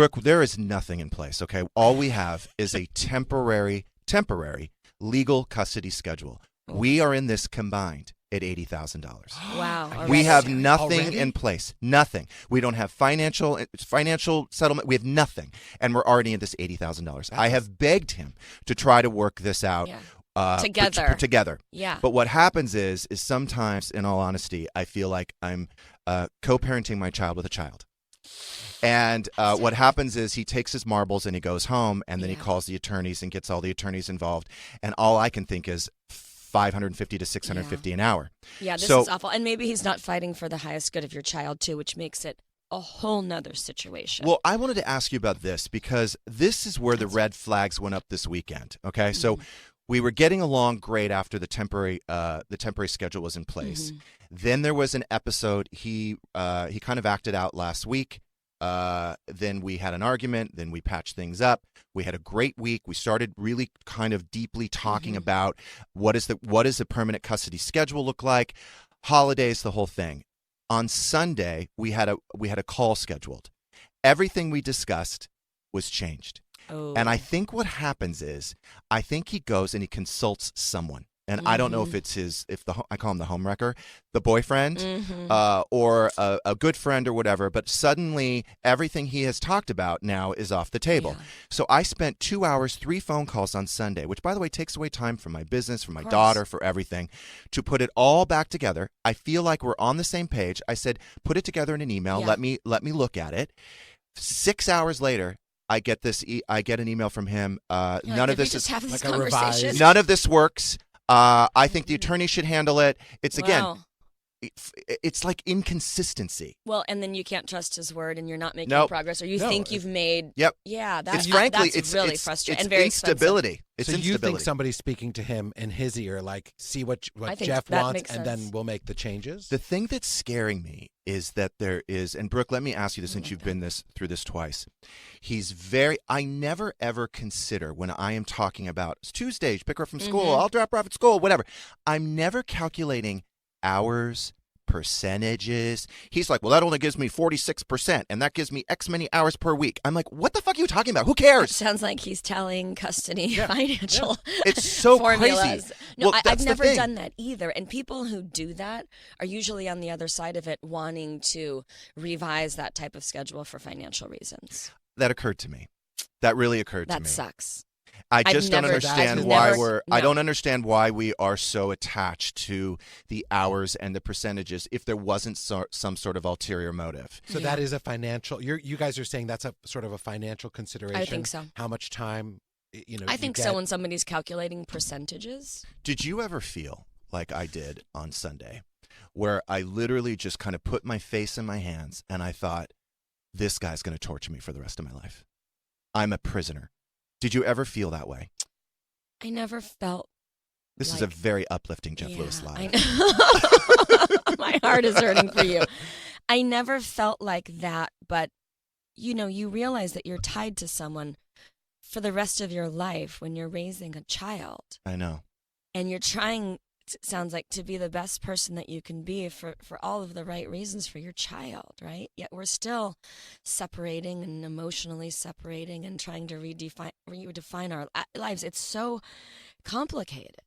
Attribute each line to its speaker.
Speaker 1: Brooke, there is nothing in place, okay? All we have is a temporary legal custody schedule. We are in this combined at $80,000.
Speaker 2: Wow.
Speaker 1: We have
Speaker 2: Already?
Speaker 1: nothing in place. Nothing. We don't have financial settlement. We have nothing. And we're already in this $80,000. I have begged him to try to work this out. Together.
Speaker 2: Yeah.
Speaker 1: But what happens is sometimes, in all honesty, I feel like I'm co-parenting my child with a child. And what happens is he takes his marbles and he goes home, and then he calls the attorneys and gets all the attorneys involved. And all I can think is $550 to $650 an hour.
Speaker 2: Yeah, this is awful. And maybe he's not fighting for the highest good of your child, too, which makes it a whole nother situation.
Speaker 1: Well, I wanted to ask you about this because this is where the red flags went up this weekend. Okay, so we were getting along great after the temporary schedule was in place. Then there was an episode. He kind of acted out last week. Then we had an argument. Then we patched things up. We had a great week. We started really kind of deeply talking about what does the permanent custody schedule look like, holidays, the whole thing. On Sunday, we had a call scheduled. Everything we discussed was changed. And I think what happens is, I think he goes and he consults someone. And I don't know if it's I call him the homewrecker, the boyfriend, or a good friend or whatever. But suddenly, everything he has talked about now is off the table. Yeah. So I spent 2 hours, 3 phone calls on Sunday, which, by the way, takes away time from my business, from my daughter, for everything, to put it all back together. I feel like we're on the same page. I said, put it together in an email. Yeah. Let me look at it. 6 hours later, I get an email from him. None of this is
Speaker 2: like a revised.
Speaker 1: None of this works. I think the attorney should handle it. It's again, it's like inconsistency.
Speaker 2: Well, and then you can't trust his word, and you're not making progress, or you think you've made.
Speaker 1: Yep.
Speaker 2: Yeah,
Speaker 1: that's
Speaker 2: really frustrating and very
Speaker 1: instability.
Speaker 3: It's so you think somebody's speaking to him in his ear, like, see what Jeff wants, and then we'll make the changes?
Speaker 1: The thing that's scaring me is that there is, and Brooke, let me ask you this since you've been through this twice. I never ever consider when I am talking about, it's Tuesday, pick her up from school, I'll drop her off at school, whatever. I'm never calculating hours, percentages. He's like, well, that only gives me 46%, and that gives me X many hours per week. I'm like, what the fuck are you talking about? Who cares?
Speaker 2: It sounds like he's telling custody financial
Speaker 1: It's so
Speaker 2: formulas.
Speaker 1: Crazy.
Speaker 2: No,
Speaker 1: well,
Speaker 2: I've never done that either. And people who do that are usually on the other side of it, wanting to revise that type of schedule for financial reasons.
Speaker 1: That occurred to me. That really occurred to me.
Speaker 2: That sucks.
Speaker 1: I just don't understand I don't understand why we are so attached to the hours and the percentages if there wasn't some sort of ulterior motive.
Speaker 3: So that is a financial. You guys are saying that's a sort of a financial consideration.
Speaker 2: I think so.
Speaker 3: How much time,
Speaker 2: I think so. When somebody's calculating percentages.
Speaker 1: Did you ever feel like I did on Sunday, where I literally just kind of put my face in my hands and I thought, this guy's going to torture me for the rest of my life. I'm a prisoner. Did you ever feel that way?
Speaker 2: I never felt.
Speaker 1: This is a very uplifting Jeff Lewis live.
Speaker 2: My heart is hurting for you. I never felt like that, but you realize that you're tied to someone for the rest of your life when you're raising a child.
Speaker 1: I know.
Speaker 2: And you're trying, it sounds like, to be the best person that you can be for all of the right reasons for your child, right? Yet we're still separating and emotionally separating and trying to redefine our lives. It's so complicated.